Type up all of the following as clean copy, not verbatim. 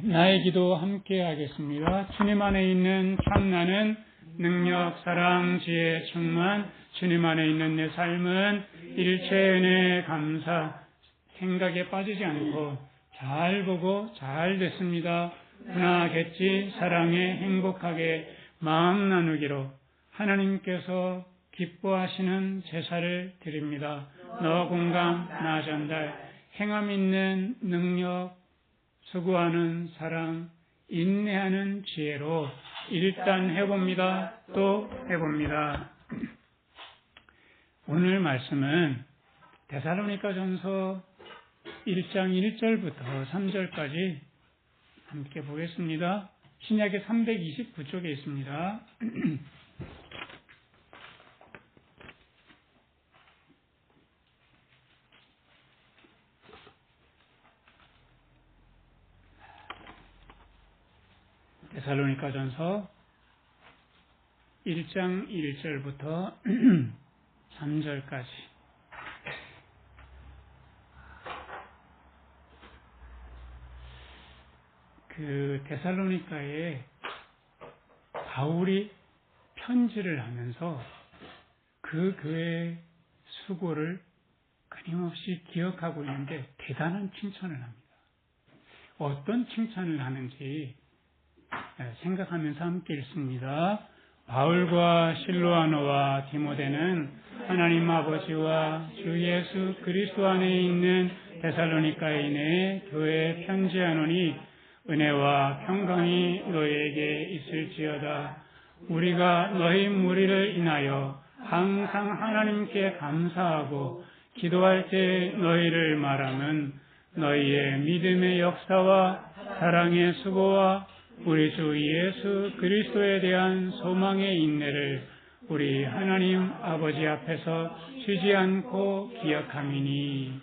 나의 기도 함께 하겠습니다. 주님 안에 있는 참나는 능력, 사랑, 지혜, 충만. 주님 안에 있는 내 삶은 일체 은혜, 감사, 생각에 빠지지 않고 잘 보고 잘 됐습니다. 분하겠지, 사랑에 행복하게 마음 나누기로 하나님께서 기뻐하시는 제사를 드립니다. 너 공감, 나 전달, 행함 있는 능력, 수고하는 사랑, 인내하는 지혜로 일단 해봅니다. 또 해봅니다. 오늘 말씀은 데살로니가전서 1장 1절부터 3절까지 함께 보겠습니다. 신약의 329쪽에 있습니다. 데살로니가전서 1장 1절부터 3절까지. 데살로니가에 바울이 편지를 하면서 그 교회의 수고를 끊임없이 기억하고 있는데 대단한 칭찬을 합니다. 어떤 칭찬을 하는지 생각하면서 함께 읽습니다. 바울과 실로아노와 디모데는 하나님 아버지와 주 예수 그리스도 안에 있는 데살로니가인의 교회에 편지하노니 은혜와 평강이 너희에게 있을지어다. 우리가 너희 무리를 인하여 항상 하나님께 감사하고 기도할 때 너희를 말하는 너희의 믿음의 역사와 사랑의 수고와 우리 주 예수 그리스도에 대한 소망의 인내를 우리 하나님 아버지 앞에서 쉬지 않고 기억함이니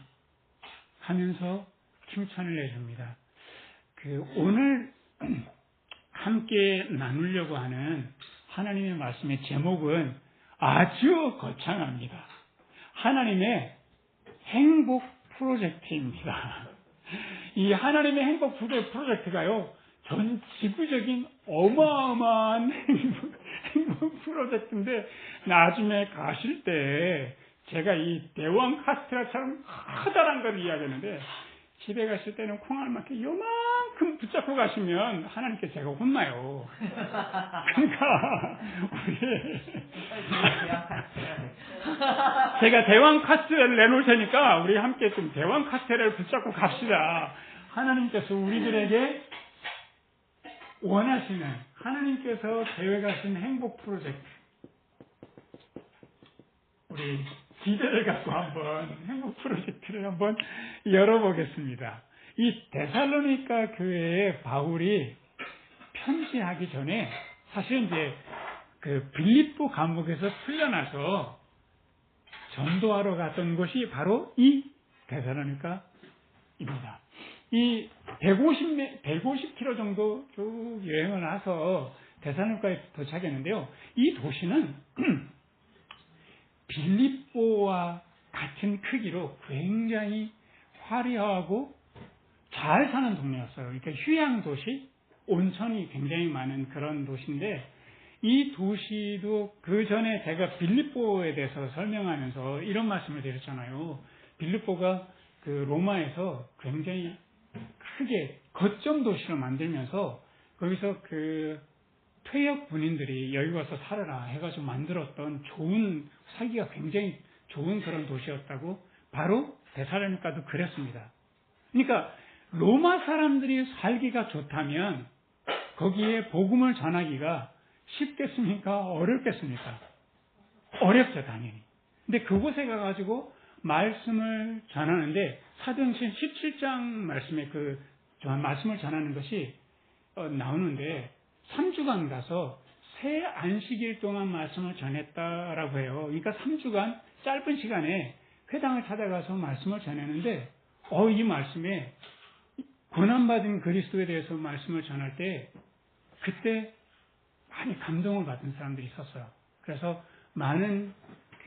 하면서 칭찬을 해줍니다. 오늘 함께 나누려고 하는 하나님의 말씀의 제목은 아주 거창합니다. 하나님의 행복 프로젝트입니다. 이 하나님의 행복 프로젝트가요, 전 지구적인 어마어마한 행복 프로젝트인데, 나중에 가실 때 제가 이 대왕 카스테라처럼 커다란 걸 이야기하는데, 집에 갔을 때는 콩알만큼 요만큼 붙잡고 가시면 하나님께 제가 혼나요. 그러니까 제가 대왕 카스테라를 내놓을 테니까 우리 함께 좀 대왕 카스테라를 붙잡고 갑시다. 하나님께서 우리들에게 원하시는, 하나님께서 계획하신 행복 프로젝트, 우리 기대를 갖고 한번 행복 프로젝트를 한번 열어보겠습니다. 이 데살로니가 교회에 바울이 편지하기 전에 사실 이제 빌립보 감옥에서 풀려나서 전도하러 갔던 곳이 바로 이 데살로니가입니다. 이 150km 정도 쭉 여행을 해서 데살로니가에 도착했는데요. 이 도시는 빌립보와 같은 크기로 굉장히 화려하고 잘 사는 동네였어요. 그러니까 휴양 도시, 온천이 굉장히 많은 그런 도시인데, 이 도시도 그 전에 제가 빌립보에 대해서 설명하면서 이런 말씀을 드렸잖아요. 빌립보가 로마에서 굉장히 크게 거점 도시로 만들면서 거기서 퇴역 군인들이 여기 와서 살아라 해가지고 만들었던 살기가 굉장히 좋은 그런 도시였다고. 바로 데살로니가도 그랬습니다. 그러니까 로마 사람들이 살기가 좋다면 거기에 복음을 전하기가 쉽겠습니까? 어렵겠습니까? 어렵죠, 당연히. 근데 그곳에 가가지고 말씀을 전하는데, 사도행전 17장 말씀에 말씀을 전하는 것이 나오는데, 3주간 가서 새 안식일 동안 말씀을 전했다라고 해요. 그러니까 3주간 짧은 시간에 회당을 찾아가서 말씀을 전했는데, 이 말씀에 고난받은 그리스도에 대해서 말씀을 전할 때 그때 많이 감동을 받은 사람들이 있었어요. 그래서 많은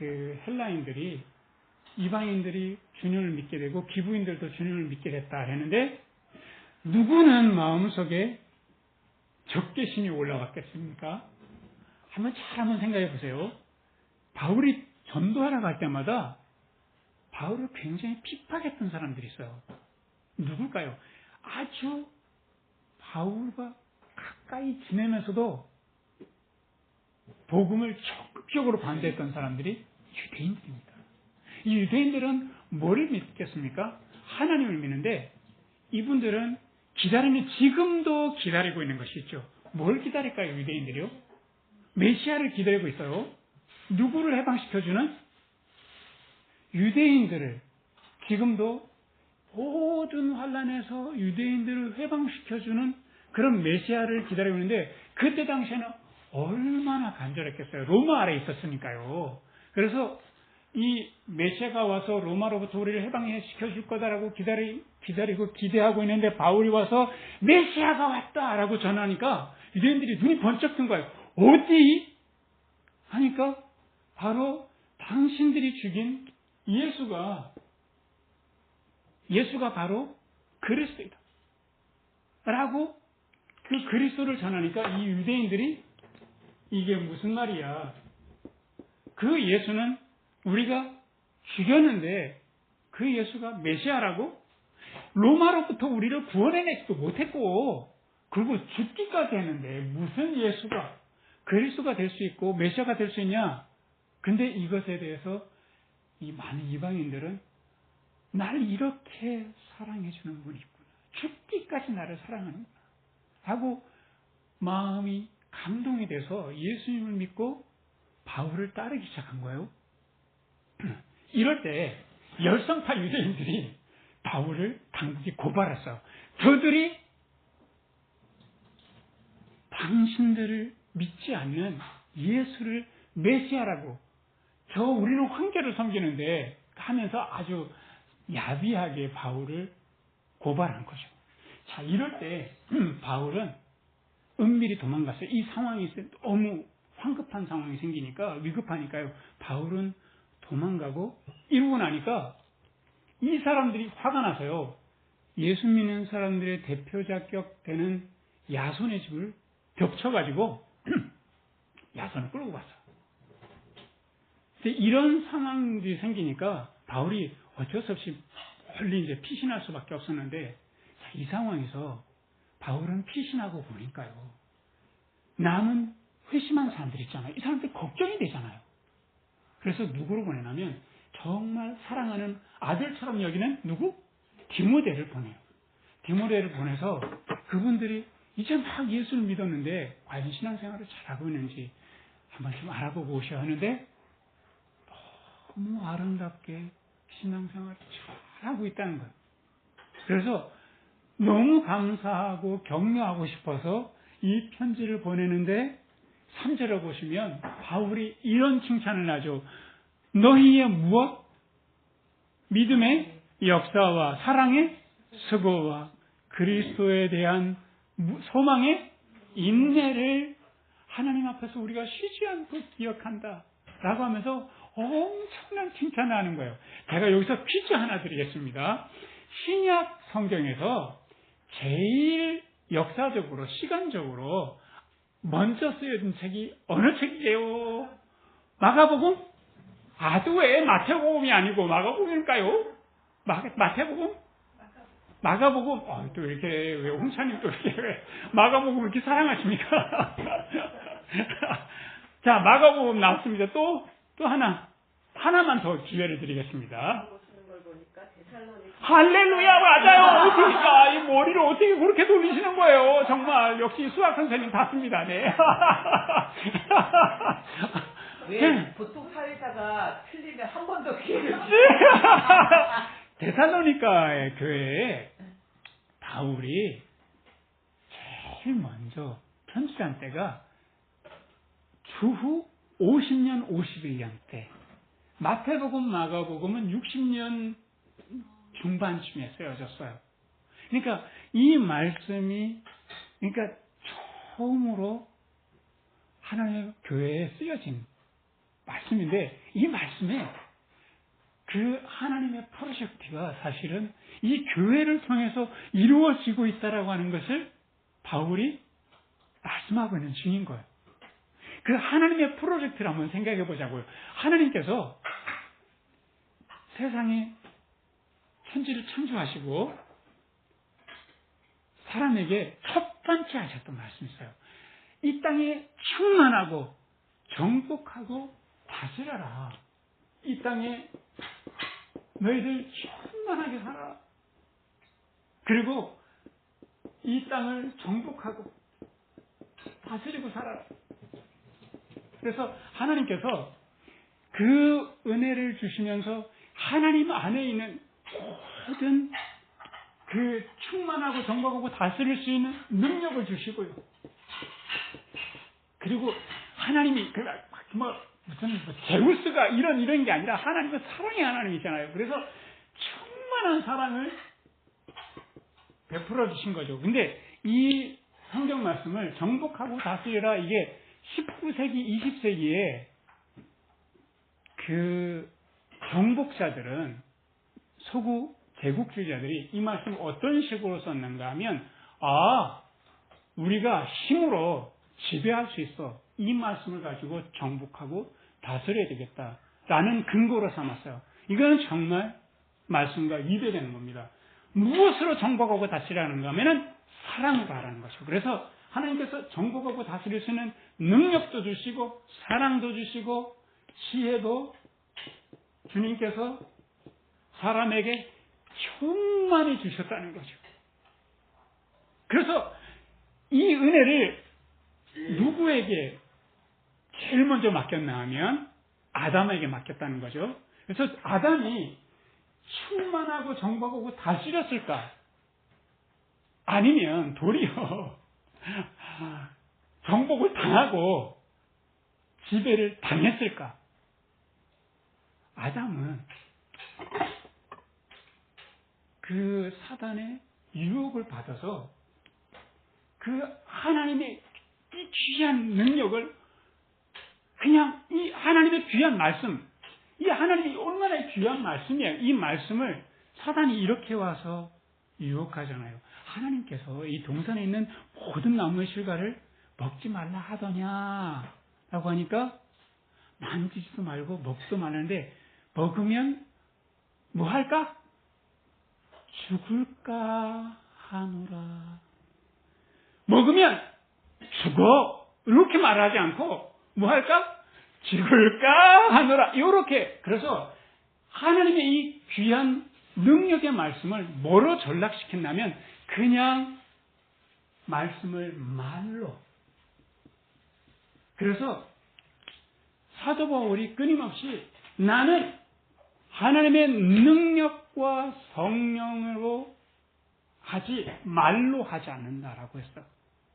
헬라인들이, 이방인들이 주님을 믿게 되고 기부인들도 주님을 믿게 됐다 했는데, 누구는 마음속에 적개심이 올라왔겠습니까? 한번 생각해 보세요. 바울이 전도하러 갈 때마다 바울을 굉장히 핍박했던 사람들이 있어요. 누굴까요? 아주 바울과 가까이 지내면서도 복음을 적극적으로 반대했던 사람들이 유대인들입니다. 이 유대인들은 뭐를 믿겠습니까? 하나님을 믿는데 이분들은 지금도 기다리고 있는 것이 있죠. 뭘 기다릴까요, 유대인들이요? 메시아를 기다리고 있어요. 누구를 해방시켜주는? 유대인들을. 지금도 모든 환란에서 유대인들을 해방시켜주는 그런 메시아를 기다리고 있는데 그때 당시에는 얼마나 간절했겠어요. 로마 아래에 있었으니까요. 그래서 이 메시아가 와서 로마로부터 우리를 해방시켜줄 거다라고 기다리고 기대하고 있는데 바울이 와서 메시아가 왔다라고 전하니까 유대인들이 눈이 번쩍 뜬 거예요. 어디? 하니까 바로 당신들이 죽인 예수가 바로 그리스도이다. 라고 그 그리스도를 전하니까 이 유대인들이 이게 무슨 말이야. 그 예수는 우리가 죽였는데 그 예수가 메시아라고? 로마로부터 우리를 구원해내지도 못했고 그리고 죽기까지 했는데 무슨 예수가 그리스도가 될 수 있고 메시아가 될 수 있냐? 근데 이것에 대해서 이 많은 이방인들은 날 이렇게 사랑해주는 분이 있구나. 죽기까지 나를 사랑하는구나. 하고 마음이 감동이 돼서 예수님을 믿고 바울을 따르기 시작한 거예요. 이럴 때 열성파 유대인들이 바울을 당국에 고발했어요. 저들이 당신들을 믿지 않는 예수를 메시아라고 우리는 황제를 섬기는데 하면서 아주 야비하게 바울을 고발한 거죠. 자, 이럴 때 바울은 은밀히 도망갔어요. 이 상황이 너무 황급한 상황이 생기니까 위급하니까요. 바울은 도망가고 이러고 나니까 이 사람들이 화가 나서요. 예수 믿는 사람들의 대표자격 되는 야손의 집을 겹쳐가지고 야손을 끌고 갔어요. 근데 이런 상황이 생기니까 바울이 어쩔 수 없이 멀리 이제 피신할 수밖에 없었는데 이 상황에서 바울은 피신하고 보니까요. 남은 회심한 사람들 있잖아요. 이 사람들 걱정이 되잖아요. 그래서 누구로 보내냐면 정말 사랑하는 아들처럼 여기는 누구? 디모데를 보내요. 디모데를 보내서 그분들이 이제 막 예수를 믿었는데 과연 신앙생활을 잘하고 있는지 한번 좀 알아보고 오셔야 하는데 너무 아름답게 신앙생활을 잘하고 있다는 거예요. 그래서 너무 감사하고 격려하고 싶어서 이 편지를 보내는데 3절을 보시면 바울이 이런 칭찬을 하죠. 너희의 무엇? 믿음의 역사와 사랑의 수고와 그리스도에 대한 소망의 인내를 하나님 앞에서 우리가 쉬지 않고 기억한다. 라고 하면서 엄청난 칭찬을 하는 거예요. 제가 여기서 퀴즈 하나 드리겠습니다. 신약 성경에서 제일 역사적으로, 시간적으로 먼저 쓰여진 책이 어느 책이에요? 마가복음? 또 왜 마태복음이 아니고 마가복음일까요? 마태복음? 마가복음? 또 이렇게, 왜 홍차님 또 이렇게, 왜 마가복음 이렇게 사랑하십니까? 자, 마가복음 나왔습니다. 또 하나만 더 기회를 드리겠습니다. 할렐루야, 맞아요. 어떻게까 이 머리를 어떻게 그렇게 돌리시는 거예요? 정말 역시 수학 선생님 답습니다. 네. 왜 보통 사회자가 틀리면 한 번 더 기회를 데살로니가의 교회에 바울이 제일 먼저 편지한 때가 주후 50년, 51년 때. 마태복음, 마가복음은 60년 중반쯤에 쓰여졌어요. 그러니까 이 말씀이 처음으로 하나님의 교회에 쓰여진 말씀인데 이 말씀에 그 하나님의 프로젝트가 사실은 이 교회를 통해서 이루어지고 있다라고 하는 것을 바울이 말씀하고 있는 중인 거예요. 그 하나님의 프로젝트를 한번 생각해 보자고요. 하나님께서 세상에 천지를 창조하시고 사람에게 첫 번째 하셨던 말씀이 있어요. 이 땅에 충만하고 정복하고 다스려라. 이 땅에 너희들 충만하게 살아라. 그리고 이 땅을 정복하고 다스리고 살아라. 그래서 하나님께서 그 은혜를 주시면서 하나님 안에 있는 모든 그 충만하고 정복하고 다스릴 수 있는 능력을 주시고요. 그리고 하나님이 무슨 제우스가 이런 게 아니라 하나님은 사랑의 하나님이잖아요. 그래서 충만한 사랑을 베풀어 주신 거죠. 근데 이 성경 말씀을 정복하고 다스리라, 이게 19세기, 20세기에 그 정복자들은, 서구 제국주의자들이 이 말씀을 어떤 식으로 썼는가 하면, 우리가 힘으로 지배할 수 있어. 이 말씀을 가지고 정복하고 다스려야 되겠다라는 근거로 삼았어요. 이거는 정말 말씀과 위배되는 겁니다. 무엇으로 정복하고 다스리라는가 하면은 사랑으로 하라는 거죠. 그래서 하나님께서 정복하고 다스릴 수 있는 능력도 주시고 사랑도 주시고 지혜도 주님께서 사람에게 충만히 주셨다는 거죠. 그래서 이 은혜를 누구에게 제일 먼저 맡겼나 하면 아담에게 맡겼다는 거죠. 그래서 아담이 충만하고 정복하고 다스렸을까? 아니면 도리어 정복을 당하고 지배를 당했을까? 아담은 그 사단의 유혹을 받아서 그 하나님의 이 귀한 능력을, 그냥 이 하나님의 귀한 말씀, 이 하나님이 얼마나 귀한 말씀이에요. 이 말씀을 사단이 이렇게 와서 유혹하잖아요. 하나님께서 이 동산에 있는 모든 나무의 실과를 먹지 말라 하더냐 라고 하니까 만지지도 말고 먹지도 말는데, 먹으면 뭐 할까? 죽을까 하노라. 먹으면 죽어 이렇게 말하지 않고 뭐 할까? 죽을까 하노라. 이렇게. 그래서 하나님의 이 귀한 능력의 말씀을 뭐로 전락시켰냐면 그냥 말씀을 말로. 그래서 사도 바울이 끊임없이 나는 하나님의 능력과 성령으로 하지 말로 하지 않는다라고 했어.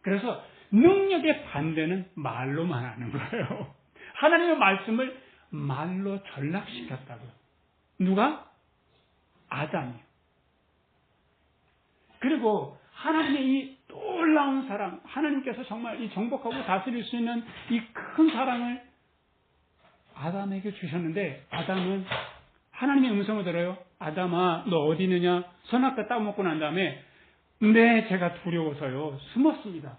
그래서 능력의 반대는 말로만 하는 거예요. 하나님의 말씀을 말로 전락시켰다고요. 누가? 아담이요. 그리고 하나님의 이 놀라운 사랑, 하나님께서 정말 이 정복하고 다스릴 수 있는 이 큰 사랑을 아담에게 주셨는데, 아담은 하나님의 음성을 들어요. 아담아, 너 어디 있느냐? 선악과 따먹고 난 다음에 네, 제가 두려워서요 숨었습니다.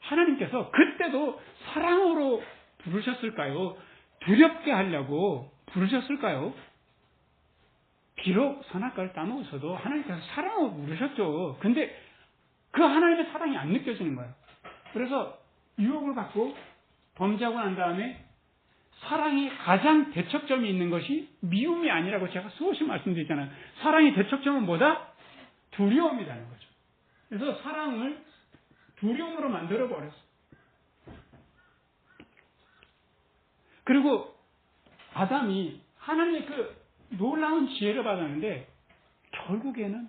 하나님께서 그때도 사랑으로 부르셨을까요? 두렵게 하려고 부르셨을까요? 비록 선악과를 따먹어서도 하나님께서 사랑으로 부르셨죠. 근데 그 하나님의 사랑이 안 느껴지는 거예요. 그래서 유혹을 받고 범죄하고 난 다음에 사랑이 가장 대척점이 있는 것이 미움이 아니라고 제가 수없이 말씀드리잖아요. 사랑의 대척점은 뭐다? 두려움이라는 거죠. 그래서 사랑을 두려움으로 만들어버렸어요. 그리고 아담이 하나님의 그 놀라운 지혜를 받았는데 결국에는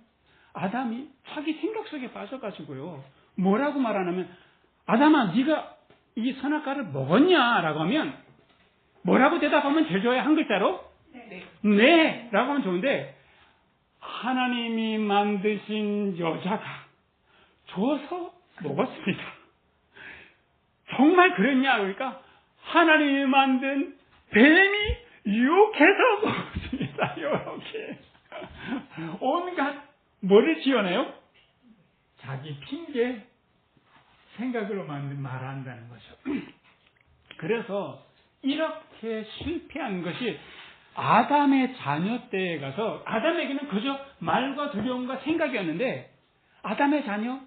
아담이 자기 생각 속에 빠져가지고요. 뭐라고 말하냐면, 아담아, 네가 이 선악과를 먹었냐라고 하면 뭐라고 대답하면 제일 좋아요? 한 글자로? 네. 라고 하면 좋은데, 하나님이 만드신 여자가 줘서 먹었습니다. 정말 그랬냐? 그러니까 하나님이 만든 뱀이 유혹해서 먹었습니다. 다 이렇게 온갖 뭐를 지어내요? 자기 핑계 생각으로 말한다는 거죠. 그래서 이렇게 실패한 것이 아담의 자녀 때에 가서 아담에게는 그저 말과 두려움과 생각이었는데 아담의 자녀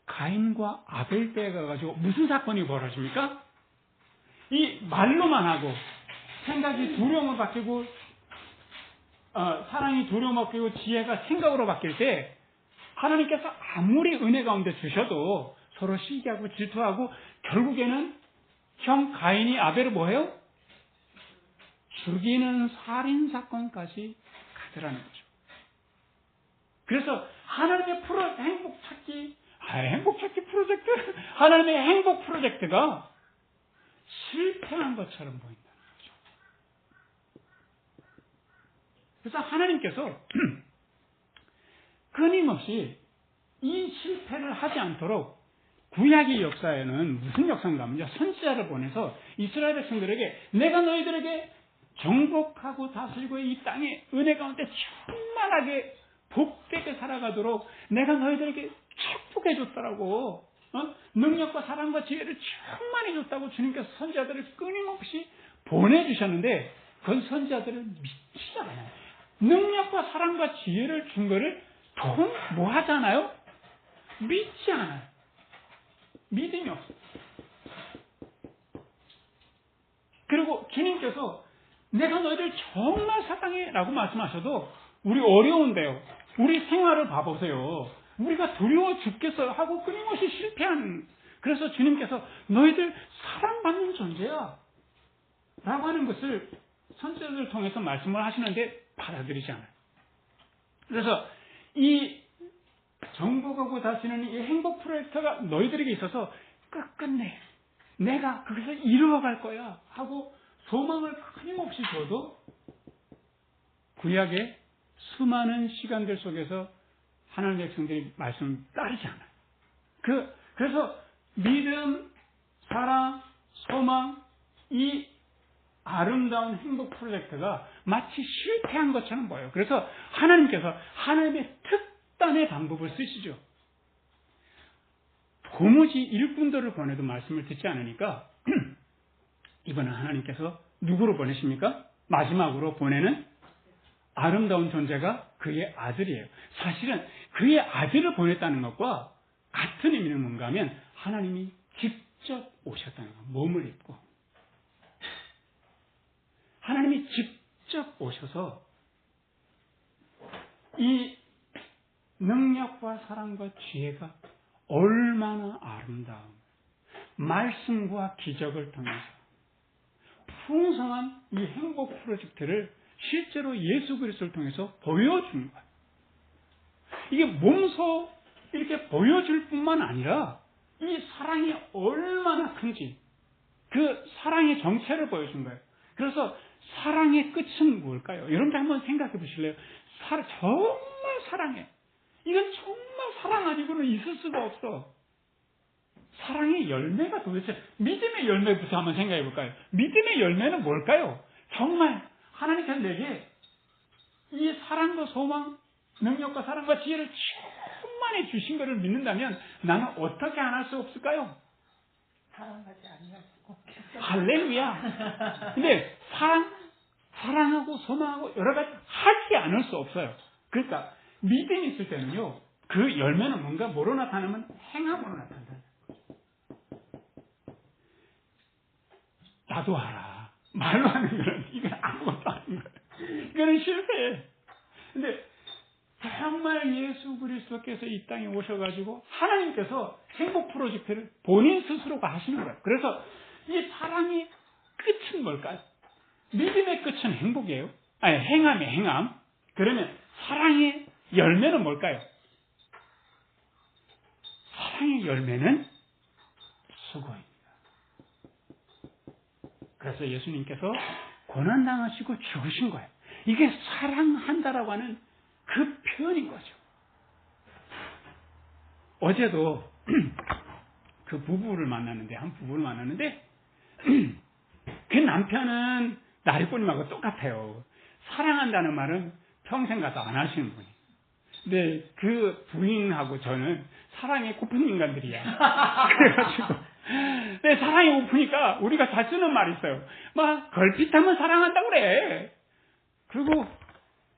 가인과 아벨 때에 가가지고 무슨 사건이 벌어집니까? 이 말로만 하고 생각이 두려움으로 바뀌고 사랑이 두려움으로 바뀌고 지혜가 생각으로 바뀔 때 하나님께서 아무리 은혜 가운데 주셔도 서로 시기하고 질투하고 결국에는 형 가인이 아벨을 뭐해요? 죽이는 살인 사건까지 가더라는 거죠. 그래서 하나님의 행복 찾기 프로젝트, 하나님의 행복 프로젝트가 실패한 것처럼 보인다는 거죠. 그래서 하나님께서 끊임없이 이 실패를 하지 않도록 구약의 역사에는 무슨 역사인가 하면요. 선지자를 보내서 이스라엘 백성들에게 내가 너희들에게 정복하고 다스리고 이 땅에 은혜 가운데 충만하게 복되게 살아가도록 내가 너희들에게 축복해 줬더라고. 능력과 사랑과 지혜를 충만히 줬다고 주님께서 선지자들을 끊임없이 보내주셨는데 그 선지자들은 믿지 않아요. 능력과 사랑과 지혜를 준 거를 뭐 하잖아요? 믿지 않아요. 믿음이 없어요. 그리고 주님께서 내가 너희를 정말 사랑해 라고 말씀하셔도 우리 어려운데요. 우리 생활을 봐보세요. 우리가 두려워 죽겠어 하고 끊임없이 실패하는. 그래서 주님께서 너희들 사랑받는 존재야 라고 하는 것을 선지자들을 통해서 말씀을 하시는데 받아들이지 않아요. 그래서 이 정복하고 다스리는 이 행복 프로젝트가 너희들에게 있어서 끝끝내 내가 그것을 이루어갈 거야 하고 소망을 끊임없이 줘도 구약의 수많은 시간들 속에서 하나님의 백성들이 말씀을 따르지 않아요. 그래서 믿음, 사랑, 소망, 이 아름다운 행복 프로젝트가 마치 실패한 것처럼 보여요. 그래서 하나님께서 하나님의 특단의 방법을 쓰시죠. 도무지 일꾼들을 보내도 말씀을 듣지 않으니까 이번에 하나님께서 누구로 보내십니까? 마지막으로 보내는 아름다운 존재가 그의 아들이에요. 사실은 그의 아들을 보냈다는 것과 같은 의미는 뭔가 하면 하나님이 직접 오셨다는 것, 몸을 입고 하나님이 직접 오셔서 이 능력과 사랑과 지혜가 얼마나 아름다운 말씀과 기적을 통해서 풍성한 이 행복 프로젝트를 실제로 예수 그리스도를 통해서 보여준 거예요. 이게 몸소 이렇게 보여줄 뿐만 아니라 이 사랑이 얼마나 큰지 그 사랑의 정체를 보여준 거예요. 그래서 사랑의 끝은 뭘까요? 여러분들 한번 생각해 보실래요? 정말 사랑해. 이건 정말 사랑 아니고는 있을 수가 없어. 사랑의 열매가 도대체 믿음의 열매부터 한번 생각해 볼까요? 믿음의 열매는 뭘까요? 정말 하나님께서 내게 이 사랑과 소망, 능력과 사랑과 지혜를 충만히 주신 것을 믿는다면 나는 어떻게 안 할 수 없을까요? 사랑하지 아니할 수가 없겠어요. 할렐루야. 근데 사랑하고 소망하고 여러 가지 하지 않을 수 없어요. 그러니까 믿음이 있을 때는요. 그 열매는 뭔가 뭐로 나타나면 행함으로 나타난다. 나도 알아. 말로 하는 거는 이건 아무것도 아닌 거예요. 이거는 실패해. 근데 정말 예수 그리스도께서 이 땅에 오셔가지고 하나님께서 행복 프로젝트를 본인 스스로가 하시는 거예요. 그래서 이 사랑의 끝은 뭘까요? 믿음의 끝은 행복이에요. 아니, 행함의 행함. 그러면 사랑의 열매는 뭘까요? 사랑의 열매는 수고입니다. 그래서 예수님께서 고난당하시고 죽으신 거예요. 이게 사랑한다라고 하는 그 표현인 거죠. 어제도 그 부부를 만났는데, 한 부부를 만났는데, 그 남편은 나리꼬님하고 똑같아요. 사랑한다는 말은 평생 가서 안 하시는 분이. 근데 그 부인하고 저는 사랑에 고픈 인간들이야. 그래가지고 내 사랑이 고프니까 우리가 잘 쓰는 말이 있어요. 막 걸핏하면 사랑한다고 그래. 그리고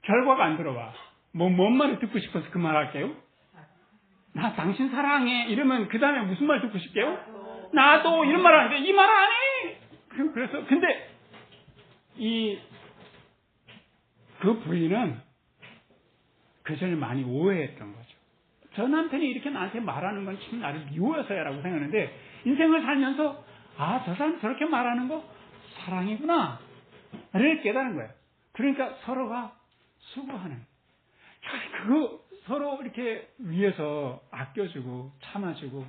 결과가 안 들어와. 뭔 말을 듣고 싶어서 그 말 할게요? 나 당신 사랑해. 이러면 그 다음에 무슨 말 듣고 싶게요? 나도 이런 말 하는데 이 말 안 해. 그래서 근데 그 부인은 그 전에 많이 오해했던 거죠. 저 남편이 이렇게 나한테 말하는 건 참 나를 미워서야라고 생각하는데 인생을 살면서 저 사람 저렇게 말하는 거 사랑이구나 를 깨달은 거예요. 그러니까 서로가 수고하는 서로 이렇게 위해서 아껴주고 참아주고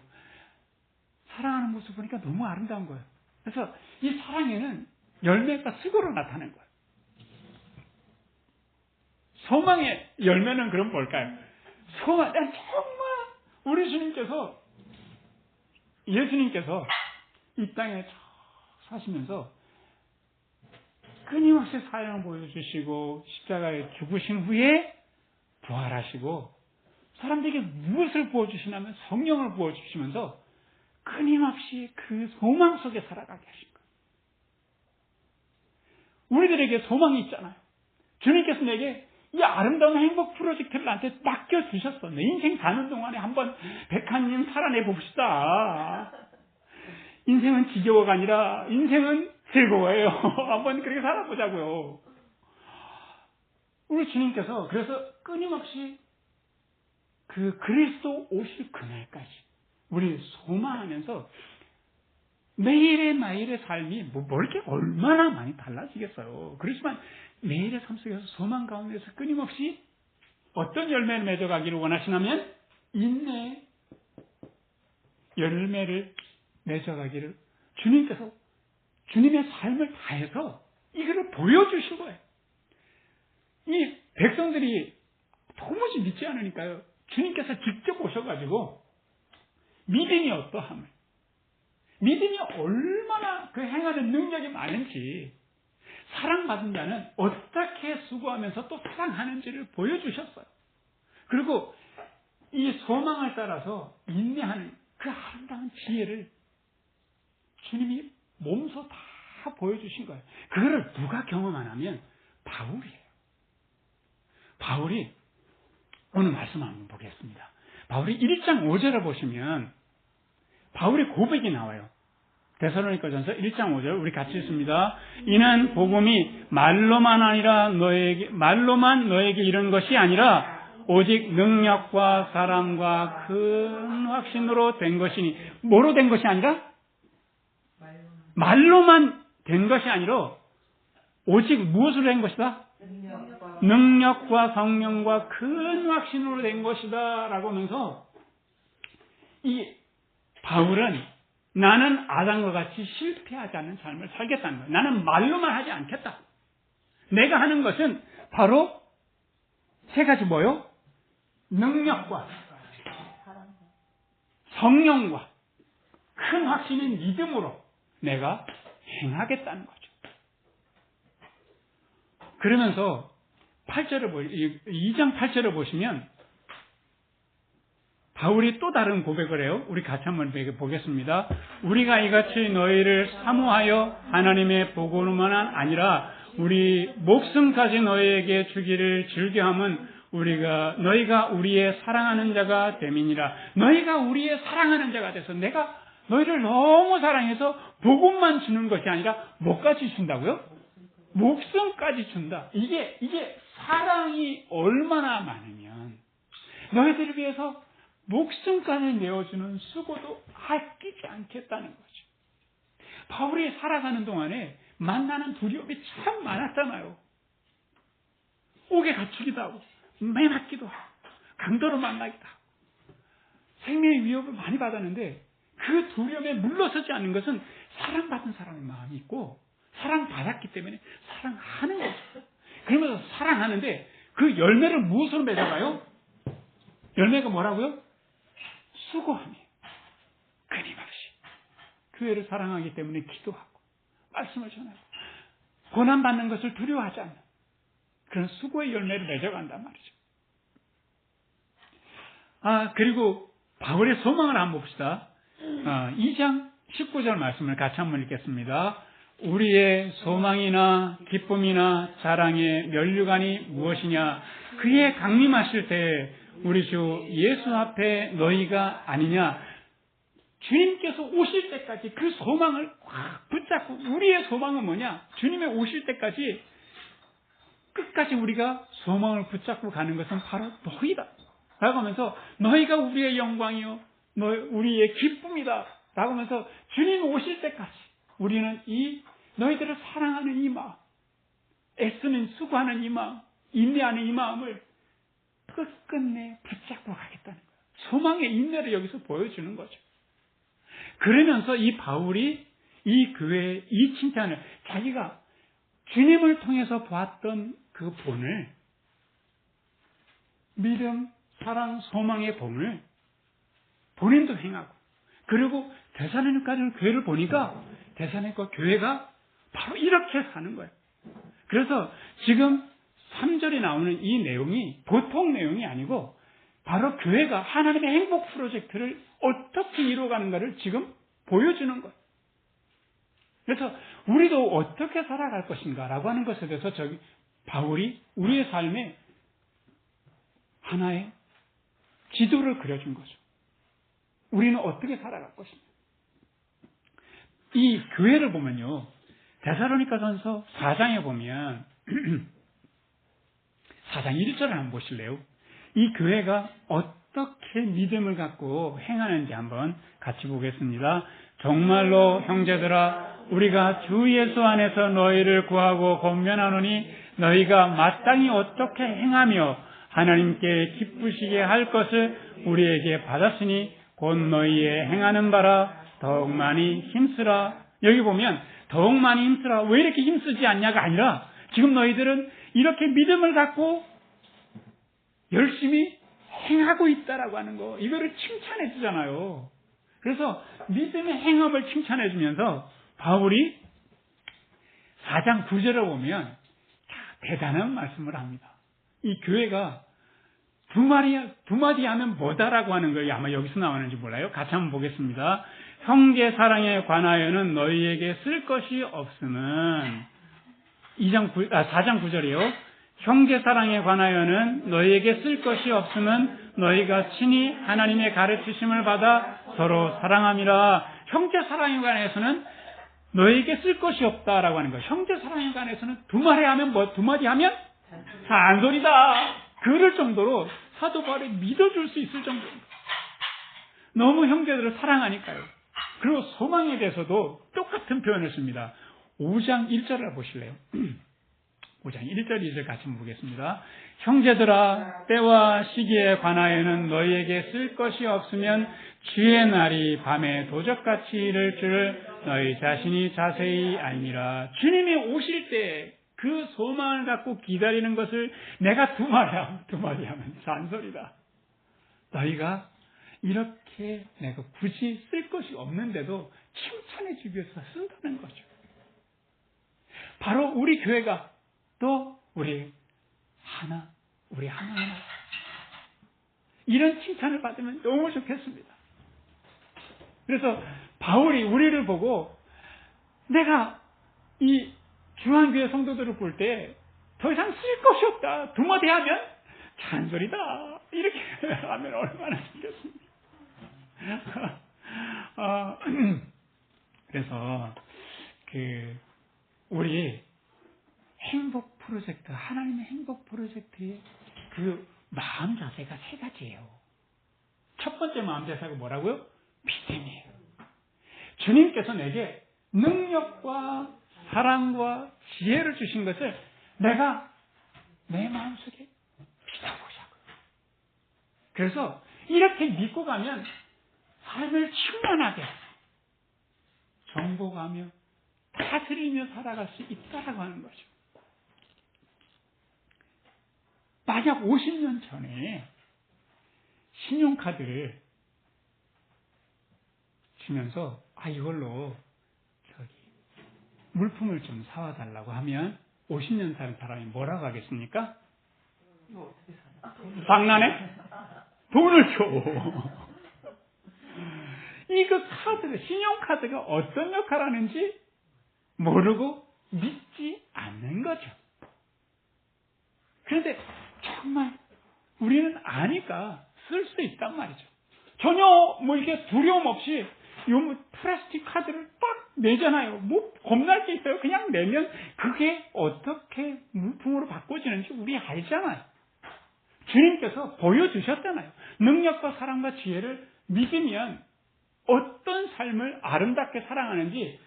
사랑하는 모습 보니까 너무 아름다운 거예요. 그래서 이 사랑에는 열매가 수고로 나타나는 거예요. 소망의 열매는 그럼 뭘까요? 정말 우리 예수님께서 이 땅에 사시면서 끊임없이 사랑을 보여주시고 십자가에 죽으신 후에 부활하시고 사람들에게 무엇을 부어주시냐면 성령을 부어주시면서 끊임없이 그 소망 속에 살아가게 하신 거예요. 우리들에게 소망이 있잖아요. 주님께서 내게 이 아름다운 행복 프로젝트를 나한테 맡겨주셨어. 내 인생 사는 동안에 한번 백한님 살아내 봅시다. 인생은 지겨워가 아니라 인생은 즐거워요. 한번 그렇게 살아보자고요. 우리 주님께서 그래서 끊임없이 그 그리스도 오실 그날까지 우리 소망하면서 매일의 삶이 뭐 이렇게 얼마나 많이 달라지겠어요. 그렇지만 매일의 삶 속에서 소망 가운데서 끊임없이 어떤 열매를 맺어가기를 원하시냐면 인내의 열매를 맺어가기를 주님께서 주님의 삶을 다해서 이거를 보여주신 거예요. 이 백성들이 도무지 믿지 않으니까요. 주님께서 직접 오셔가지고 믿음이 어떠함을, 믿음이 얼마나 그 행하는 능력이 많은지, 사랑받은 자는 어떻게 수고하면서 또 사랑하는지를 보여주셨어요. 그리고 이 소망을 따라서 인내하는 그 아름다운 지혜를 주님이 몸소 다 보여주신 거예요. 그거를 누가 경험하냐면 바울이에요. 바울이 오늘 말씀 한번 보겠습니다. 바울이 1장 5절을 보시면 바울의 고백이 나와요. 데살로니가전서 1장 5절 우리 같이 읽습니다. 이는 복음이 말로만 너에게 이런 것이 아니라 오직 능력과 사랑과 큰 확신으로 된 것이니. 뭐로 된 것이 아니라? 말로만 된 것이 아니라 오직 무엇으로 된 것이다? 능력과 성령과 큰 확신으로 된 것이다 라고 하면서 이 바울은 나는 아담과 같이 실패하지 않는 삶을 살겠다는 거예요. 나는 말로만 하지 않겠다. 내가 하는 것은 바로 세 가지 뭐요? 능력과 성령과 큰 확신인 믿음으로 내가 행하겠다는 거죠. 그러면서 2장 8절을 보시면 바울이 또 다른 고백을 해요. 우리 같이 한번 보겠습니다. 우리가 이같이 너희를 사모하여 하나님의 복으로만 아니라 우리 목숨까지 너희에게 주기를 즐겨함은 너희가 우리의 사랑하는 자가 됨이니라. 너희가 우리의 사랑하는 자가 돼서 내가 너희를 너무 사랑해서 복음만 주는 것이 아니라 뭐까지 준다고요? 목숨까지 준다. 이게 사랑이 얼마나 많으면 너희들을 위해서 목숨까지 내어주는 수고도 아끼지 않겠다는 거죠. 바울이 살아가는 동안에 만나는 두려움이 참 많았잖아요. 옥에 갇히기도 하고 매 맞기도 하고 강도로 만나기도 하고 생명의 위협을 많이 받았는데 그 두려움에 물러서지 않는 것은 사랑받은 사람의 마음이 있고 사랑받았기 때문에 사랑하는 거죠. 그러면서 사랑하는데 그 열매를 무엇으로 맺어가요? 열매가 뭐라고요? 수고하며 끊임없이 교회를 사랑하기 때문에 기도하고 말씀을 전하고 고난받는 것을 두려워하지 않는 그런 수고의 열매를 맺어간단 말이죠. 그리고 바울의 소망을 한번 봅시다. 2장 19절 말씀을 같이 한번 읽겠습니다. 우리의 소망이나 기쁨이나 자랑의 면류관이 무엇이냐? 그의 강림하실 때 우리 주 예수 앞에 너희가 아니냐? 주님께서 오실 때까지 그 소망을 확 붙잡고, 우리의 소망은 뭐냐? 주님의 오실 때까지 끝까지 우리가 소망을 붙잡고 가는 것은 바로 너희다 라고 하면서, 너희가 우리의 영광이요 우리의 기쁨이다 라고 하면서, 주님 오실 때까지 우리는 이 너희들을 사랑하는 이 마음, 애쓰는 수고하는 이 마음, 인내하는 이 마음을 끝끝내 붙잡고 가겠다는 거예요. 소망의 인내를 여기서 보여주는 거죠. 그러면서 이 바울이 이 교회의 이 칭찬을, 자기가 주님을 통해서 보았던 그 본을, 믿음, 사랑, 소망의 본을 본인도 행하고, 그리고 데살로니가 교회를 보니까 데살로니가 교회가 바로 이렇게 사는 거예요. 그래서 지금 3절에 나오는 이 내용이 보통 내용이 아니고, 바로 교회가 하나님의 행복 프로젝트를 어떻게 이루어가는가를 지금 보여주는 거예요. 그래서 우리도 어떻게 살아갈 것인가 라고 하는 것에 대해서 바울이 우리의 삶에 하나의 지도를 그려준 거죠. 우리는 어떻게 살아갈 것인가. 이 교회를 보면요, 데살로니가전서 4장에 보면 4장 1절을 한번 보실래요? 이 교회가 어떻게 믿음을 갖고 행하는지 한번 같이 보겠습니다. 정말로 형제들아, 우리가 주 예수 안에서 너희를 구하고 권면하노니 너희가 마땅히 어떻게 행하며 하나님께 기쁘시게 할 것을 우리에게 받았으니 곧 너희의 행하는 바라 더욱 많이 힘쓰라. 여기 보면 더욱 많이 힘쓰라. 왜 이렇게 힘쓰지 않냐가 아니라, 지금 너희들은 이렇게 믿음을 갖고 열심히 행하고 있다라고 하는 거, 이거를 칭찬해 주잖아요. 그래서 믿음의 행함을 칭찬해 주면서 바울이 4장 9절을 보면 대단한 말씀을 합니다. 이 교회가 두 마디 하면 뭐다라고 하는 거예요. 아마 여기서 나오는지 몰라요. 같이 한번 보겠습니다. 형제 사랑에 관하여는 너희에게 쓸 것이 없음은, 4장 9절이요. 형제 사랑에 관하여는 너희에게 쓸 것이 없음은 너희가 친히 하나님의 가르치심을 받아 서로 사랑함이라. 형제 사랑에 관해서는 너희에게 쓸 것이 없다라고 하는 거예요. 형제 사랑에 관해서는 두 마디 하면 잔소리다. 그럴 정도로 사도 바울이 믿어줄 수 있을 정도입니다. 너무 형제들을 사랑하니까요. 그리고 소망에 대해서도 똑같은 표현을 씁니다. 5장 1절을 보실래요? 5장 1절 2절 같이 보겠습니다. 형제들아, 때와 시기에 관하여는 너희에게 쓸 것이 없으면 주의 날이 밤에 도적같이 이를 줄을 너희 자신이 자세히 알미라. 주님이 오실 때 그 소망을 갖고 기다리는 것을 내가 두 마디 하면 잔소리다. 너희가 이렇게 내가 굳이 쓸 것이 없는데도 칭찬해 주기 위해서 쓴다는 거죠. 바로 우리 교회가 또 우리 하나하나 이런 칭찬을 받으면 너무 좋겠습니다. 그래서 바울이 우리를 보고, 내가 이 중앙교회 성도들을 볼 때 더 이상 쓸 것이 없다, 두 마디 하면 잔소리다, 이렇게 하면 얼마나 좋겠습니까? 그래서 우리 행복 프로젝트, 하나님의 행복 프로젝트의 그 마음 자세가 세 가지예요. 첫 번째 마음 자세가 뭐라고요? 믿음이에요. 주님께서 내게 능력과 사랑과 지혜를 주신 것을 내가 내 마음속에 믿어보자고요. 그래서 이렇게 믿고 가면 삶을 충만하게 정복하며 다스리며 살아갈 수 있다라고 하는 거죠. 만약 50년 전에 신용카드를 주면서 이걸로 물품을 좀 사와 달라고 하면 50년 사는 사람이 뭐라고 하겠습니까? 이거 어떻게 사나? 장난해? 돈을 줘. 이 그 카드가, 신용카드가 어떤 역할을 하는지 모르고 믿지 않는 거죠. 그런데 정말 우리는 아니까 쓸 수 있단 말이죠. 전혀 뭐 이렇게 두려움 없이 요 뭐 플라스틱 카드를 딱 내잖아요. 뭐 겁날 게 있어요. 그냥 내면 그게 어떻게 물품으로 바꿔지는지 우리 알잖아요. 주님께서 보여주셨잖아요. 능력과 사랑과 지혜를 믿으면 어떤 삶을 아름답게 살아가는지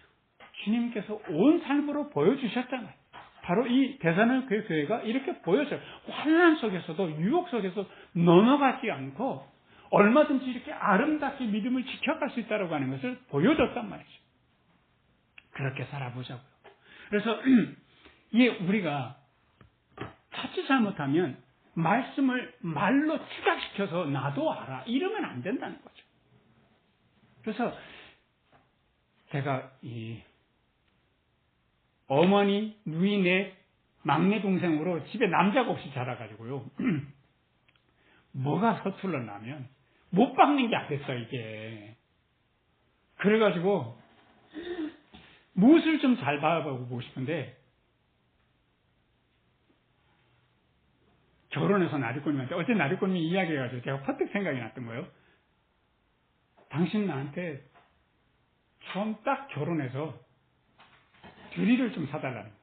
주님께서 온 삶으로 보여주셨잖아요. 바로 이 데살로니가 교회가 이렇게 보여줘요. 환난 속에서도 유혹 속에서 넘어가지 않고 얼마든지 이렇게 아름답게 믿음을 지켜갈 수 있다고 하는 것을 보여줬단 말이죠. 그렇게 살아보자고요. 그래서 이게 우리가 자칫 잘못하면 말씀을 말로 추가시켜서 나도 알아 이러면 안 된다는 거죠. 그래서 제가 이 어머니, 누이 내 막내 동생으로 집에 남자가 없이 자라가지고요. 뭐가 서툴렀냐면 못 박는 게 안 됐어 이게. 그래가지고 무엇을 좀 잘 봐보고 싶은데 결혼해서 나리꼬님한테 어제 나리꼬님이 이야기해가지고 제가 퍼뜩 생각이 났던 거예요. 당신 나한테 처음 딱 결혼해서 드릴을 좀 사달라는 거예요.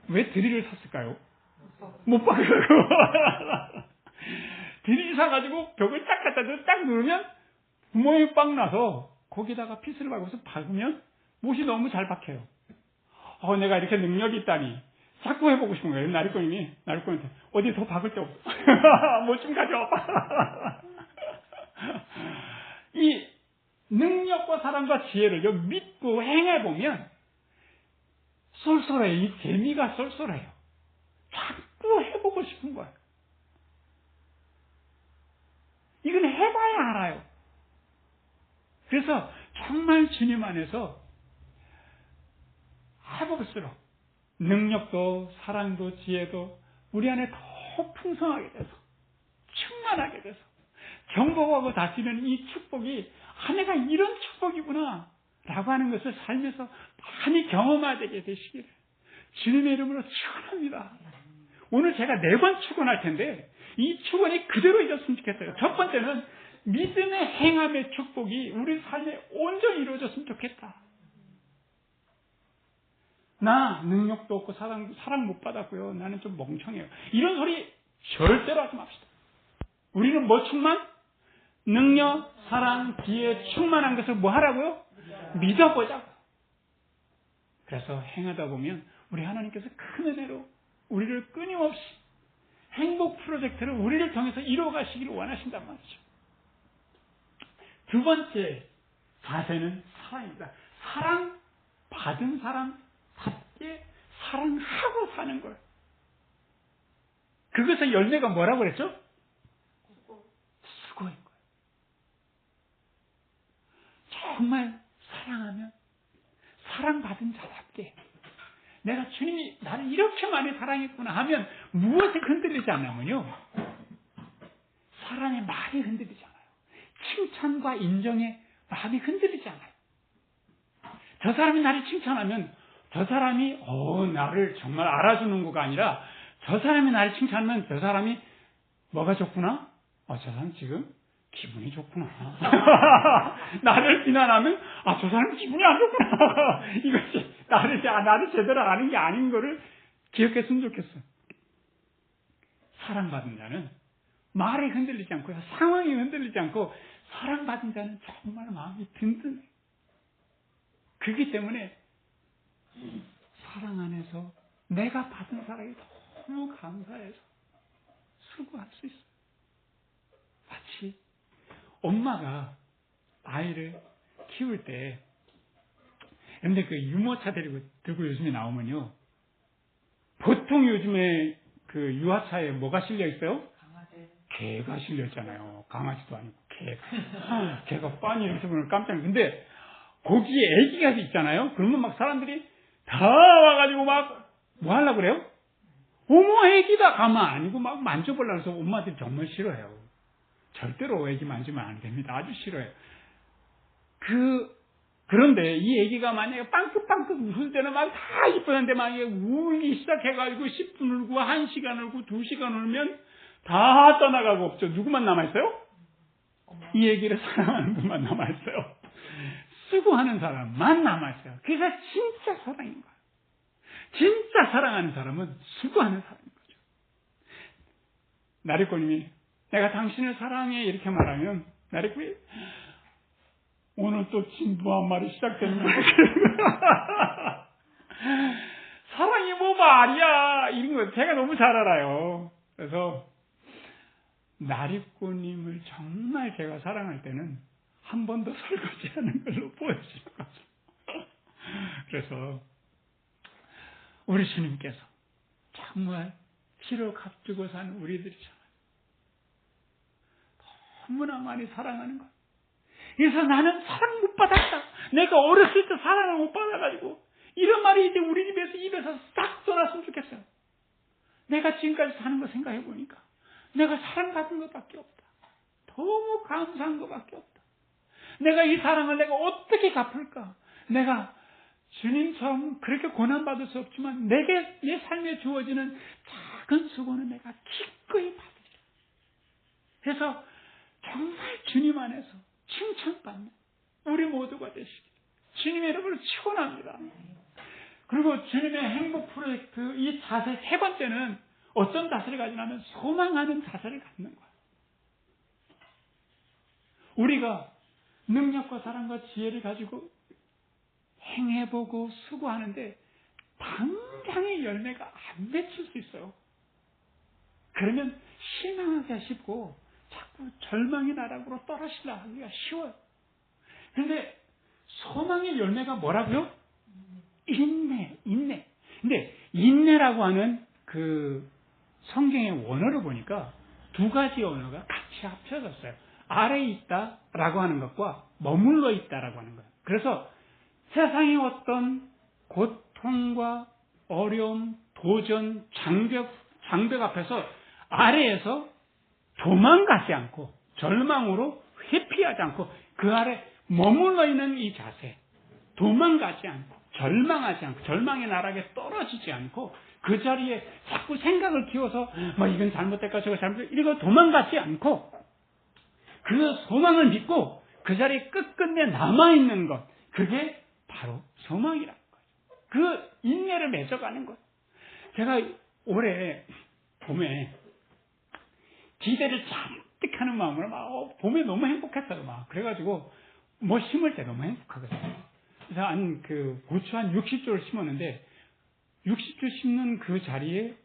왜 드릴을 샀을까요? 못 박으라고. 드릴 사가지고 벽을 딱 갖다 대고 딱 누르면 구멍이 빡 나서 거기다가 피스를 박아서 박으면 못이 너무 잘 박혀요. 내가 이렇게 능력이 있다니 자꾸 해보고 싶은 거예요. 나리꼬님한테 어디 더 박을 데 없어. 못 좀 가져와봐. 이 능력과 사랑과 지혜를 믿고 행해보면 쏠쏠해요. 이 재미가 쏠쏠해요. 자꾸 해보고 싶은 거예요. 이건 해봐야 알아요. 그래서 정말 주님 안에서 해볼수록 능력도 사랑도 지혜도 우리 안에 더 풍성하게 돼서 충만하게 돼서 경복하고 다시는 이 축복이 내가 이런 축복이구나 라고 하는 것을 살면서 많이 경험하게 되시기를 주님의 이름으로 축원합니다. 오늘 제가 4번 축원할 텐데 이 축원이 그대로 이뤘으면 좋겠어요. 첫 번째는 믿음의 행함의 축복이 우리 삶에 온전히 이루어졌으면 좋겠다. 나 능력도 없고 사랑 못 받았고요. 나는 좀 멍청해요. 이런 소리 절대로 하지 맙시다. 우리는 뭐 충만? 능력, 사랑, 지혜 충만한 것을 뭐 하라고요? 믿어보자고. 그래서 행하다 보면 우리 하나님께서 큰 은혜로 우리를 끊임없이 행복 프로젝트를 우리를 통해서 이루어가시기를 원하신단 말이죠. 두 번째 자세는 사랑입니다. 사랑 받은 사람답게 사랑하고 사는 거예요. 그것의 열매가 뭐라고 그랬죠? 수고인 거예요. 정말 사랑하면 사랑받은 자답게 내가 주님이 나를 이렇게 많이 사랑했구나 하면 무엇에 흔들리지 않냐면요. 사랑의 말이 흔들리지 않아요. 칭찬과 인정의 마음이 흔들리지 않아요. 저 사람이 나를 칭찬하면 저 사람이 나를 정말 알아주는구가 아니라 저 사람이 나를 칭찬하면 저 사람이 뭐가 좋구나? 저 사람 지금 기분이 좋구나. 나를 비난하면 저 사람 기분이 안 좋구나. 이것이 나를 제대로 아는 게 아닌 거를 기억했으면 좋겠어요. 사랑받은 자는 말이 흔들리지 않고 상황이 흔들리지 않고 사랑받은 자는 정말 마음이 든든해요. 그렇기 때문에 사랑 안에서 내가 받은 사랑이 너무 감사해서 수고할 수 있어요. 마치 엄마가 아이를 키울 때, 근데 그 유모차 들고 요즘에 나오면요. 보통 요즘에 그 유아차에 뭐가 실려 있어요? 강아지. 개가 실려 있잖아요. 강아지도 아니고 개가. 개가 빤히 이렇게 보면 깜짝 놀랐는데, 거기에 애기가 있잖아요. 그러면 막 사람들이 다 와가지고 막 뭐 하려고 그래요? 어머 애기다 가만 아니고 막 만져보려고 해서 엄마들이 정말 싫어해요. 절대로 애기 만지면 안 됩니다. 아주 싫어해요. 그런데 이 애기가 만약에 빵긋빵긋 웃을 때는 막 다 이쁘는데 만약에 울기 시작해가지고 10분 울고 1시간 울고 2시간 울면 다 떠나가고 없죠. 누구만 남아있어요? 이 애기를 사랑하는 분만 남아있어요. 수고하는 사람만 남아있어요. 그게 진짜 사랑인 거예요. 진짜 사랑하는 사람은 수고하는 사람인 거죠. 나리꼬님이 내가 당신을 사랑해 이렇게 말하면 나리꼬이 오늘 또 진부한 말이 시작됐네. 사랑이 뭐 말이야 이런 거 제가 너무 잘 알아요. 그래서 나리꼬님을 정말 제가 사랑할 때는 한 번도 설거지하는 걸로 보여주는 거죠. 그래서 우리 주님께서 정말 피로 값주고 산 우리들이잖아요. 너무나 많이 사랑하는 것. 그래서 나는 사랑 못 받았다. 내가 어렸을 때 사랑을 못 받아가지고 이런 말이 이제 우리 집에서 입에서 싹 떠났으면 좋겠어요. 내가 지금까지 사는 거 생각해 보니까 내가 사랑받은 것밖에 없다. 너무 감사한 것밖에 없다. 내가 이 사랑을 내가 어떻게 갚을까? 내가 주님처럼 그렇게 고난받을 수 없지만 내게 내 삶에 주어지는 작은 수고는 내가 기꺼이 받으리라. 그래서 정말 주님 안에서 칭찬받는 우리 모두가 되시기 주님의 이름으로 축원합니다. 그리고 주님의 행복 프로젝트 이 자세 세 번째는 어떤 자세를 가지냐면 소망하는 자세를 갖는 거예요. 우리가 능력과 사랑과 지혜를 가지고 행해보고 수고하는데 당장의 열매가 안 맺힐 수 있어요. 그러면 실망하기가 쉽고 자꾸 절망의 나락으로 떨어지려 하기가 쉬워요. 그런데 소망의 열매가 뭐라고요? 인내. 근데 인내라고 하는 그 성경의 원어를 보니까 두 가지 언어가 같이 합쳐졌어요. 아래에 있다라고 하는 것과 머물러 있다라고 하는 거예요. 그래서 세상의 어떤 고통과 어려움, 도전, 장벽 앞에서 아래에서 도망가지 않고 절망으로 회피하지 않고 그 아래 머물러 있는 이 자세, 도망가지 않고 절망하지 않고 절망의 나락에 떨어지지 않고 그 자리에 자꾸 생각을 키워서 뭐 이건 잘못될까 저거 잘못될까 이러고 도망가지 않고 그 소망을 믿고 그 자리에 끝끝내 남아있는 것, 그게 바로 소망이라는 거죠. 그 인내를 맺어가는 거예요. 제가 올해 봄에 기대를 잔뜩 하는 마음으로 막 봄에 너무 행복했어요. 막 그래가지고 뭐 심을 때 너무 행복하거든요. 그래서 고추 한 60조를 심었는데 60조 심는 그 자리에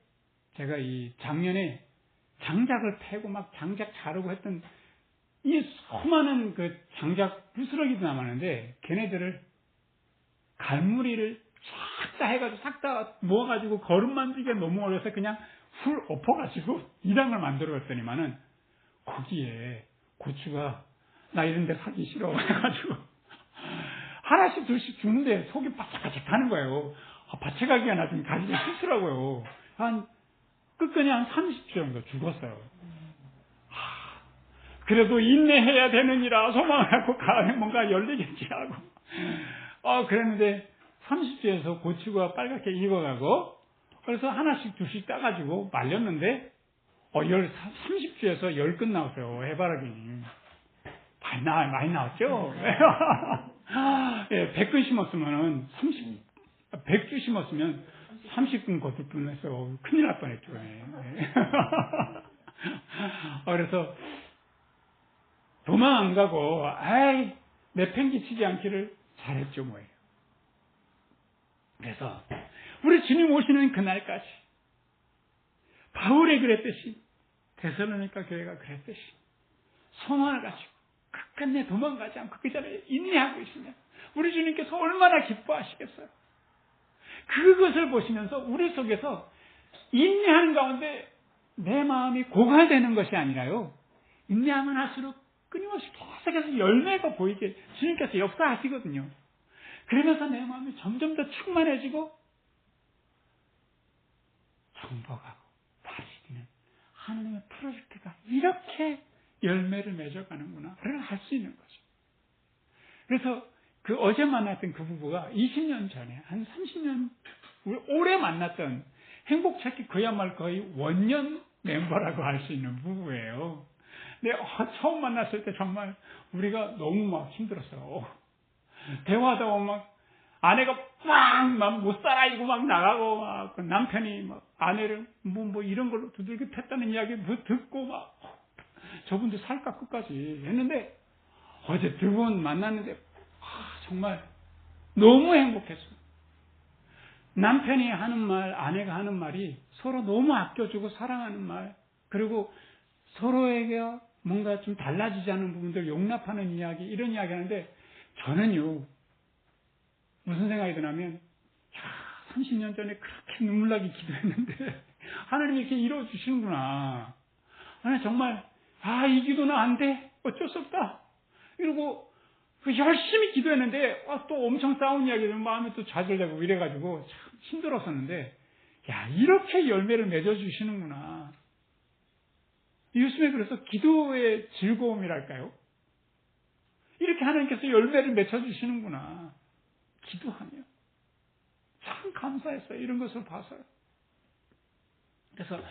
제가 이 작년에 장작을 패고 막 장작 자르고 했던 이 수많은 그 장작 부스러기도 남았는데 걔네들을 갈무리를 싹 다 해가지고 싹 다 모아가지고 거름 만들기가 너무 어려서 그냥 훌 엎어가지고 이랑을 만들어갔더니만은 거기에 고추가 나 이런 데 살기 싫어 해가지고 하나씩 둘씩 주는데 속이 바짝바짝 하는 거예요. 밭에가기가 나중에 가지기 싫더라고요. 끝까지 한 30주 정도 죽었어요. 그래도 인내해야 되느니라 소망을 갖고 가을에 뭔가 열리겠지 하고 그랬는데 30주에서 고추가 빨갛게 익어가고 그래서 하나씩 둘씩 따가지고 말렸는데 30주에서 10근 나왔어요. 해바라기 많이 나왔죠. 예, 100근 심었으면 100주 심었으면 30근 거둘 뻔했어요. 큰일 날 뻔했죠. 그래서 도망 안 가고 내팽개치지 않기를 잘했죠 뭐예요. 그래서 우리 주님 오시는 그날까지 바울이 그랬듯이 데살로니가 교회가 그랬듯이 소망을 가지고 끝끝내 도망가지 않고 그 자리에 인내하고 있으면 우리 주님께서 얼마나 기뻐하시겠어요. 그것을 보시면서 우리 속에서 인내하는 가운데 내 마음이 고갈되는 것이 아니라요. 인내하면 할수록 끊임없이 계속해서 열매가 보이게 주님께서 역사하시거든요. 그러면서 내 마음이 점점 더 충만해지고 정복하고 다스리는 하나님의 프로젝트가 이렇게 열매를 맺어가는구나를 알 수 있는 거죠. 그래서 그 어제 만났던 그 부부가 20년 전에 한 30년 오래 만났던 행복찾기 그야말로 거의 원년 멤버라고 할 수 있는 부부예요. 근데 처음 만났을 때 정말 우리가 너무 막 힘들었어요. 대화하다 보면 막 아내가 막 못 살아 이고 막 나가고 막 그 남편이 막 아내를 뭐 이런 걸로 두들겨 팼다는 이야기 듣고 막 저분도 살까 끝까지 했는데 어제 두 분 만났는데 정말 너무 행복했어요. 남편이 하는 말, 아내가 하는 말이 서로 너무 아껴주고 사랑하는 말, 그리고 서로에게 뭔가 좀 달라지지 않은 부분들 용납하는 이야기, 이런 이야기 하는데 저는요, 무슨 생각이 드냐면 30년 전에 그렇게 눈물나게 기도했는데 하나님이 이렇게 이루어주시는구나. 나는 정말 이 기도는 안 돼. 어쩔 수 없다. 이러고 열심히 기도했는데 또 엄청 싸운 이야기 들으면 마음이 또 좌절되고 이래가지고 참 힘들었었는데 이렇게 열매를 맺어주시는구나. 요즘에 그래서 기도의 즐거움이랄까요? 이렇게 하나님께서 열매를 맺어주시는구나. 기도하며 참 감사했어요. 이런 것을 봐서요. 그래서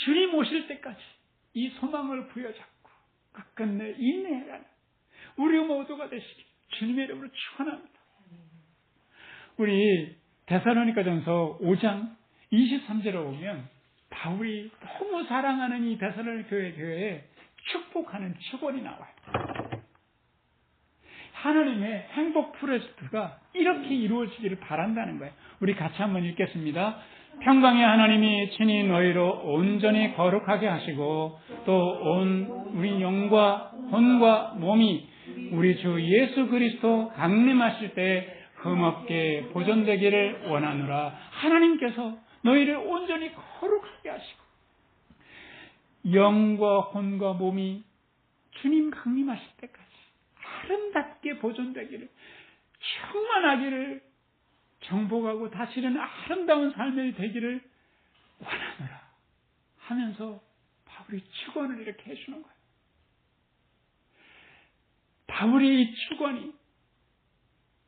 주님 오실 때까지 이 소망을 부여잡고 끝끝내 인내해가는 우리 모두가 되시길 주님의 이름으로 축원합니다. 우리 데살로니가전서 5장 23절에 보면 바울이 너무 사랑하는 이 데살로니가 교회에 축복하는 축원이 나와요. 하나님의 행복 프로젝트가 이렇게 이루어지기를 바란다는 거예요. 우리 같이 한번 읽겠습니다. 평강의 하나님이 친히 너희로 온전히 거룩하게 하시고 또 온 우리 영과 혼과 몸이 우리 주 예수 그리스도 강림하실 때 흠없게 보존되기를 원하노라. 하나님께서 너희를 온전히 거룩하게 하시고 영과 혼과 몸이 주님 강림하실 때까지 아름답게 보존되기를, 충만하기를, 정복하고 다스리는 아름다운 삶이 되기를 원하노라 하면서 바울이 축원을 이렇게 해주는 거예요. 바울의 이 축원이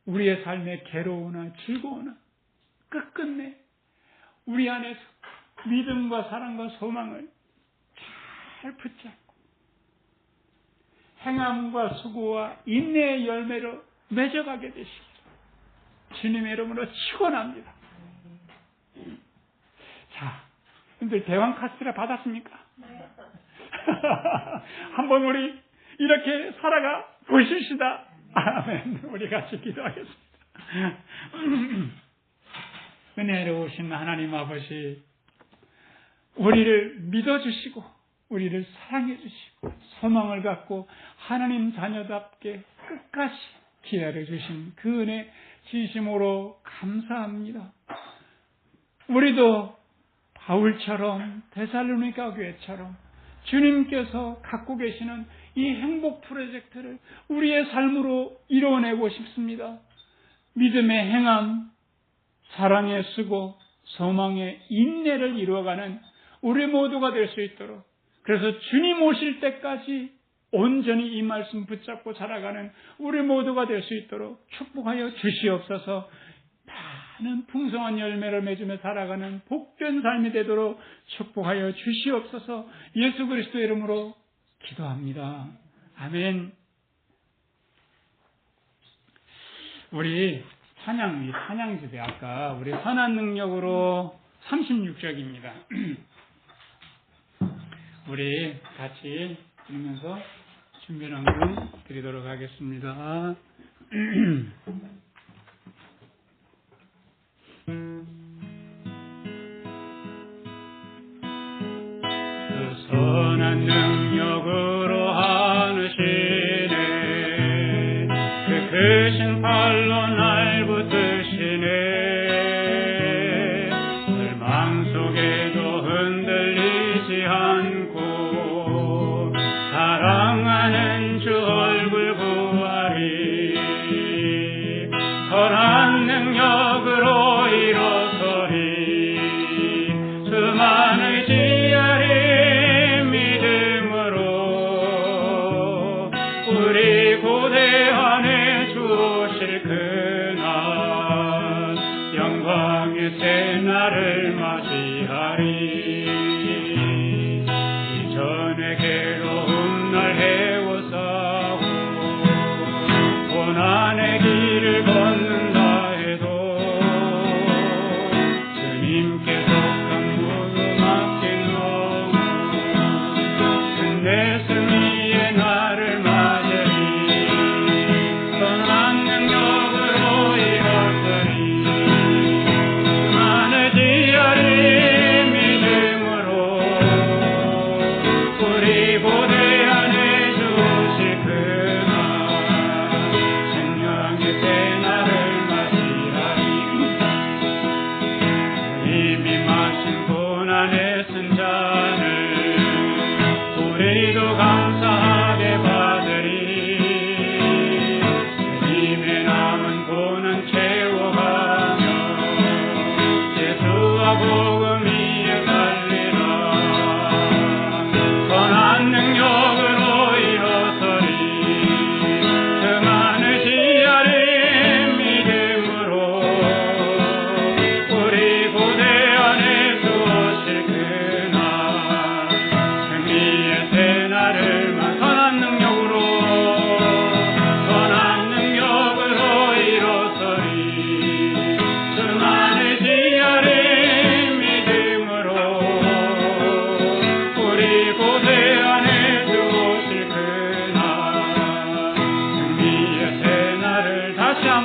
우리의 삶의 괴로우나 즐거우나 끝끝내 우리 안에서 믿음과 사랑과 소망을 잘 붙잡고 행함과 수고와 인내의 열매로 맺어가게 되시기를 주님의 이름으로 축원합니다. 자, 여러분들 대왕 카스테라 받았습니까? 네. 한번 우리 이렇게 살아가 보십시다. 아멘. 우리 같이 기도하겠습니다. 은혜로우신 하나님 아버지, 우리를 믿어주시고 우리를 사랑해 주시고 소망을 갖고 하나님 자녀답게 끝까지 기다려 주신 그 은혜 진심으로 감사합니다. 우리도 바울처럼 데살로니가 교회처럼 주님께서 갖고 계시는 이 행복 프로젝트를 우리의 삶으로 이뤄내고 싶습니다. 믿음의 행함, 사랑의 수고, 소망의 인내를 이루어가는 우리 모두가 될 수 있도록, 그래서 주님 오실 때까지 온전히 이 말씀 붙잡고 살아가는 우리 모두가 될 수 있도록 축복하여 주시옵소서. 많은 풍성한 열매를 맺으며 살아가는 복된 삶이 되도록 축복하여 주시옵소서. 예수 그리스도의 이름으로 기도합니다. 아멘. 우리 찬양집에 아까 우리 선한 능력으로 36절입니다. 우리 같이 읽으면서 준비를 드리도록 하겠습니다. 그 선한 능력으로 하느시네, 그 크신 팔로 날 붙드시네, 절망 속에도 흔들리지 않고 사랑하는 주 얼굴 구하리, 선한 능력으로 일어서리, 수많은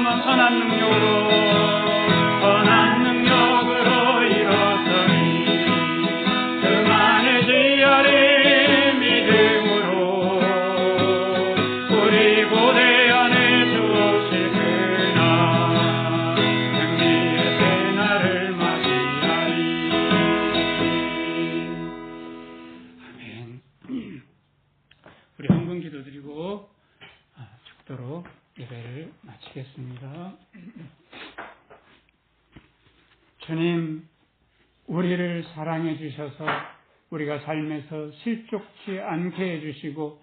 선한 능력으로 일어서니 그만의 지혈의 믿음으로 우리 고대 안에 주실 그날 승리의 새날을 맞이하리. 아멘. 우리 헌금 기도드리고 죽도록 예배를 마치겠습니다. 주님, 우리를 사랑해 주셔서 우리가 삶에서 실족치 않게 해주시고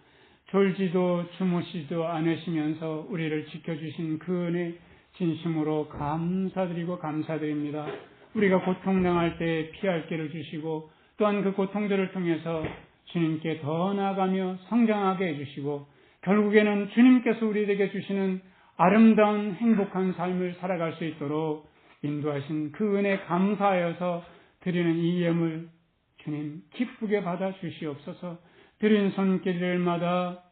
졸지도 주무시지도 않으시면서 우리를 지켜주신 그 은혜 진심으로 감사드리고 감사드립니다. 우리가 고통당할 때 피할 길을 주시고 또한 그 고통들을 통해서 주님께 더 나아가며 성장하게 해주시고 결국에는 주님께서 우리에게 주시는 아름다운 행복한 삶을 살아갈 수 있도록 인도하신 그 은혜 감사하여서 드리는 이 예물 주님 기쁘게 받아 주시옵소서. 드린 손길들마다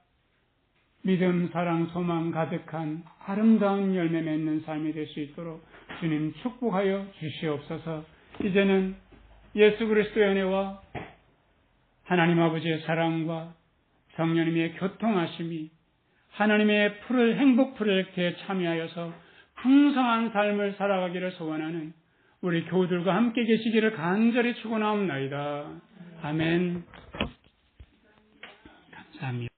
믿음, 사랑, 소망 가득한 아름다운 열매 맺는 삶이 될 수 있도록 주님 축복하여 주시옵소서. 이제는 예수 그리스도의 은혜와 하나님 아버지의 사랑과 성령님의 교통하심이 하나님의 행복 프로젝트에 참여하여서 풍성한 삶을 살아가기를 소원하는 우리 교우들과 함께 계시기를 간절히 축원하옵나이다. 아멘. 감사합니다.